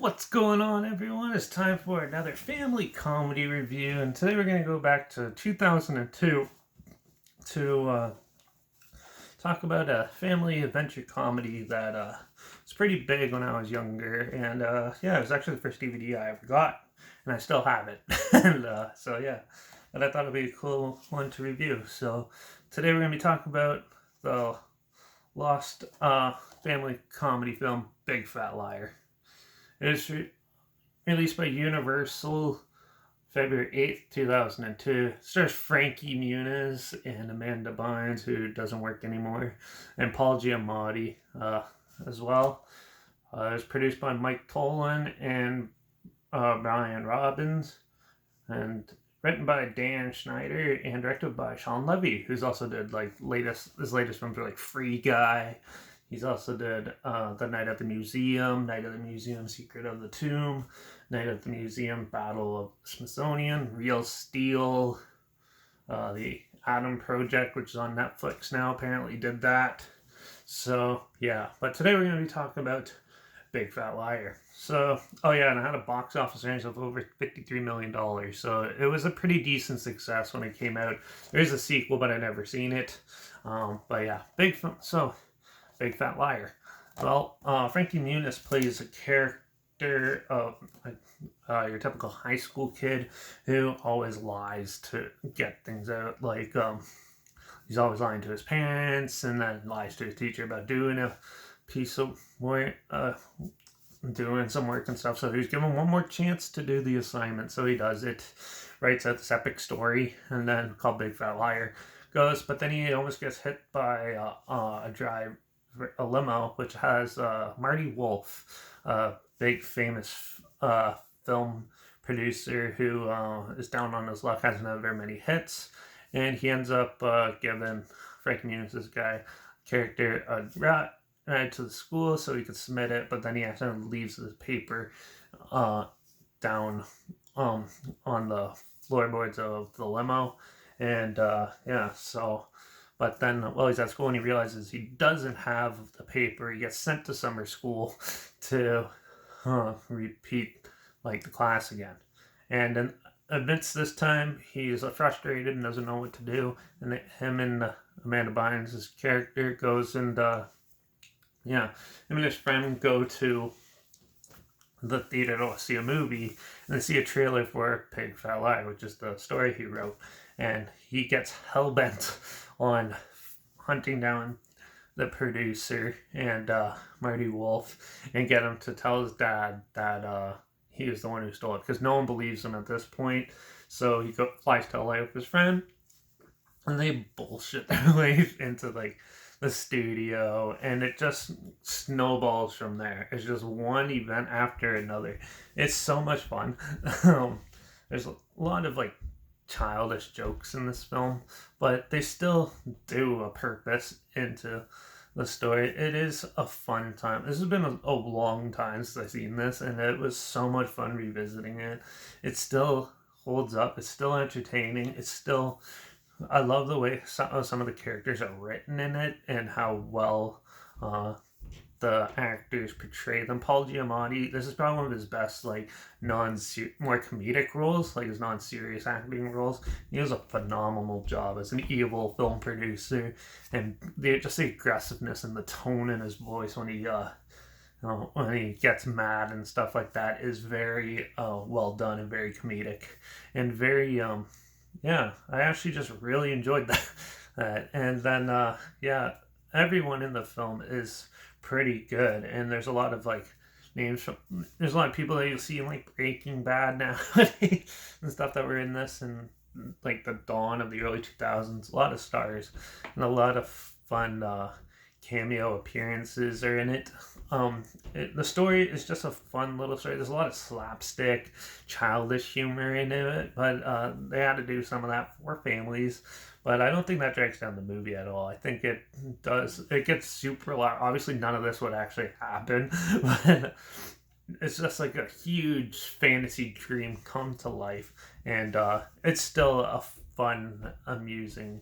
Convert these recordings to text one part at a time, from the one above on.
What's going on, everyone? It's time for another family comedy review, and today we're going to go back to 2002 to talk about a family adventure comedy that was pretty big when I was younger, and yeah, it was actually the first DVD I ever got, and I still have it, and so yeah, but I thought it'd be a cool one to review. So today we're going to be talking about the lost family comedy film Big Fat Liar. It was released by Universal February 8th, 2002. It stars Frankie Muniz and Amanda Bynes, who doesn't work anymore, and Paul Giamatti as well. It was produced by Mike Tolan and Brian Robbins, and written by Dan Schneider and directed by Sean Levy, who's also did like his latest films are like Free Guy. He's also did The Night at the Museum, Night at the Museum, Secret of the Tomb, Night at the Museum, Battle of Smithsonian, Real Steel, The Adam Project, which is on Netflix now, apparently did that. So, yeah. But today we're going to be talking about Big Fat Liar. So, oh yeah, and it had a box office earnings of over $53 million. So it was a pretty decent success when it came out. There's a sequel, but I've never seen it. But yeah, Big Fat Liar. Well, Frankie Muniz plays a character of your typical high school kid who always lies to get things out. Like, he's always lying to his parents and then lies to his teacher about doing a piece of work, doing some work and stuff. So he's given one more chance to do the assignment. So he does it, writes out this epic story, and then called Big Fat Liar. Goes, but then he almost gets hit by a limo, which has Marty Wolf, a big famous film producer who is down on his luck, hasn't had very many hits, and he ends up giving Frank Muniz's guy character a ride to the school so he could submit it, but then he accidentally leaves the paper down on the floorboards of the limo, and yeah, so. But then, while he's at school and he realizes he doesn't have the paper, he gets sent to summer school to repeat like the class again. And then amidst this time, he's frustrated and doesn't know what to do. And him and Amanda Bynes' character goes and yeah, him and his friend go to the theater to see a movie, and they see a trailer for Big Fat Lie, which is the story he wrote, and he gets hell-bent on hunting down the producer and Marty Wolf and get him to tell his dad that he was the one who stole it, because no one believes him at this point. So he flies to LA with his friend, and they bullshit their way into like the studio, and it just snowballs from there. It's just one event after another. It's so much fun. There's a lot of like childish jokes in this film, but they still do a purpose into the story. It is a fun time. This has been a long time since I've seen this, and it was so much fun revisiting it. It still holds up. It's still entertaining. It's still, I love the way some of the characters are written in it and how well the actors portray them. Paul Giamatti, this is probably one of his best, like, more comedic roles, like his non-serious acting roles. He does a phenomenal job as an evil film producer, and just the aggressiveness and the tone in his voice when he gets mad and stuff like that is very well done and very comedic and very yeah, I actually just really enjoyed that. And then yeah, everyone in the film is pretty good, and there's a lot of like names from, there's a lot of people that you'll see in like Breaking Bad now and stuff that were in this, and like the dawn of the early 2000s. A lot of stars and a lot of fun cameo appearances are in it. The story is just a fun little story. There's a lot of slapstick, childish humor in it, but they had to do some of that for families. But I don't think that drags down the movie at all. I think it does. It gets super loud. Obviously, none of this would actually happen, but it's just like a huge fantasy dream come to life, and it's still a fun, amusing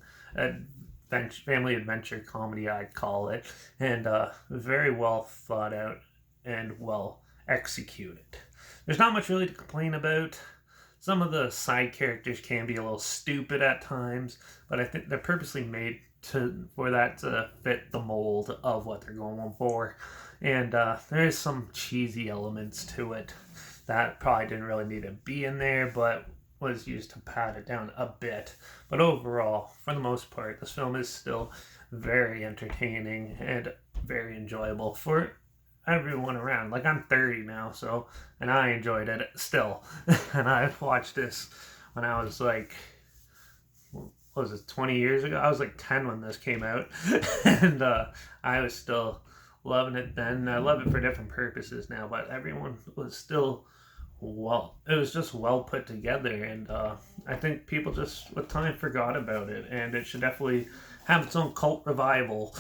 family adventure comedy, I'd call it, and very well thought out and well executed. There's not much really to complain about. Some of the side characters can be a little stupid at times, but I think they're purposely made for that to fit the mold of what they're going for. And there is some cheesy elements to it that probably didn't really need to be in there, but was used to pad it down a bit. But overall, for the most part, this film is still very entertaining and very enjoyable for everyone around. Like, I'm 30 now, so, and I enjoyed it still. And I watched this when I was like, what was it, 20 years ago? I was like 10 when this came out. And I was still loving it then. I love it for different purposes now, but everyone was still it was just well put together, and I think people just with time forgot about it, and it should definitely have its own cult revival.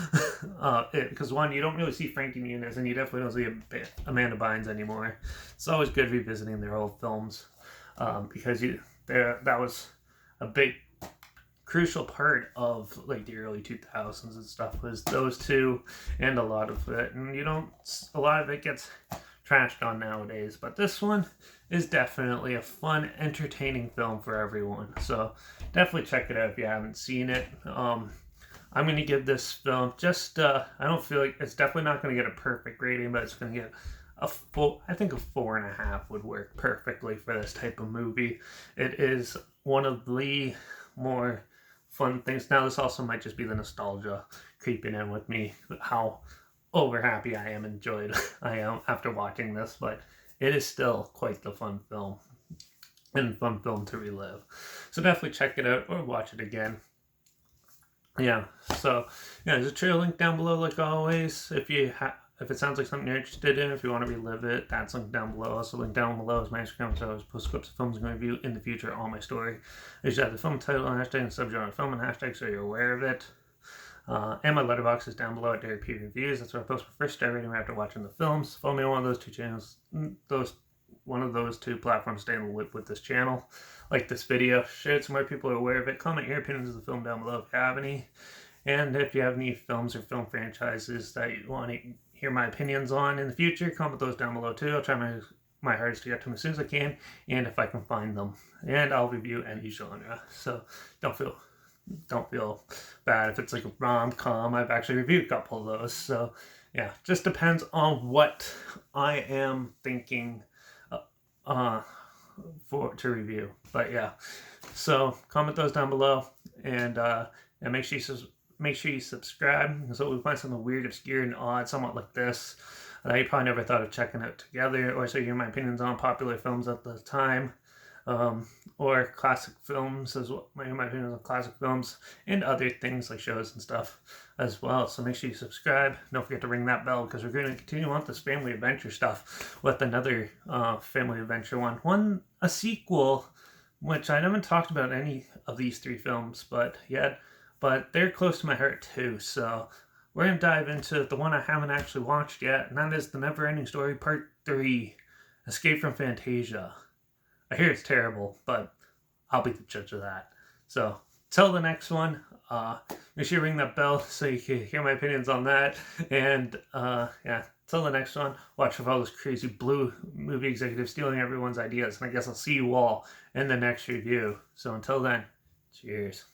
Because one, you don't really see Frankie Muniz, and you definitely don't see Amanda Bynes anymore. It's always good revisiting their old films, because that was a big crucial part of like the early 2000s and stuff, was those two, and a lot of it, and a lot of it gets trashed on nowadays, but this one is definitely a fun, entertaining film for everyone. So definitely check it out if you haven't seen it. I'm going to give this film I don't feel like it's definitely not going to get a perfect rating, but it's going to get I think a 4.5 would work perfectly for this type of movie. It is one of the more fun things. Now, this also might just be the nostalgia creeping in with me, how over happy I am after watching this, but it is still quite the fun film and fun film to relive. So definitely check it out or watch it again. Yeah, so yeah, there's a trailer link down below like always. If it sounds like something you're interested in, if you want to relive it, that's linked down below. Also linked down below is my Instagram, so I post clips of films I'm going to review in the future on my story. There's the film title and hashtag and subgenre film and hashtag, so you're aware of it. And my Letterbox is down below at Derek P Reviews. That's where I post my first star rating after watching the films. Follow me on one of those two channels, one of those two platforms. Stay in the loop with this channel. Like this video, share it so more people are aware of it. Comment your opinions of the film down below if you have any. And if you have any films or film franchises that you want to hear my opinions on in the future, comment those down below too. I'll try my hardest to get to them as soon as I can, and if I can find them. And I'll review any genre. So don't feel bad if it's like a rom-com. I've actually reviewed a couple of those. So yeah, just depends on what I am thinking to review. But yeah, so comment those down below, and make sure you subscribe, so we find something weird, obscure, and odd, somewhat like this, that you probably never thought of checking out together, or so you hear my opinions on popular films at the time. Or classic films as well. My opinions on classic films and other things like shows and stuff as well. So make sure you subscribe. Don't forget to ring that bell, because we're going to continue on this family adventure stuff with another family adventure one, a sequel, which I haven't talked about any of these three films but they're close to my heart too. So we're going to dive into the one I haven't actually watched yet, and that is The Neverending Story Part 3, Escape from Fantasia. I hear it's terrible, but I'll be the judge of that. So, till the next one, make sure you ring that bell so you can hear my opinions on that. And, yeah, till the next one, watch for all those crazy blue movie executives stealing everyone's ideas. And I guess I'll see you all in the next review. So, until then, cheers.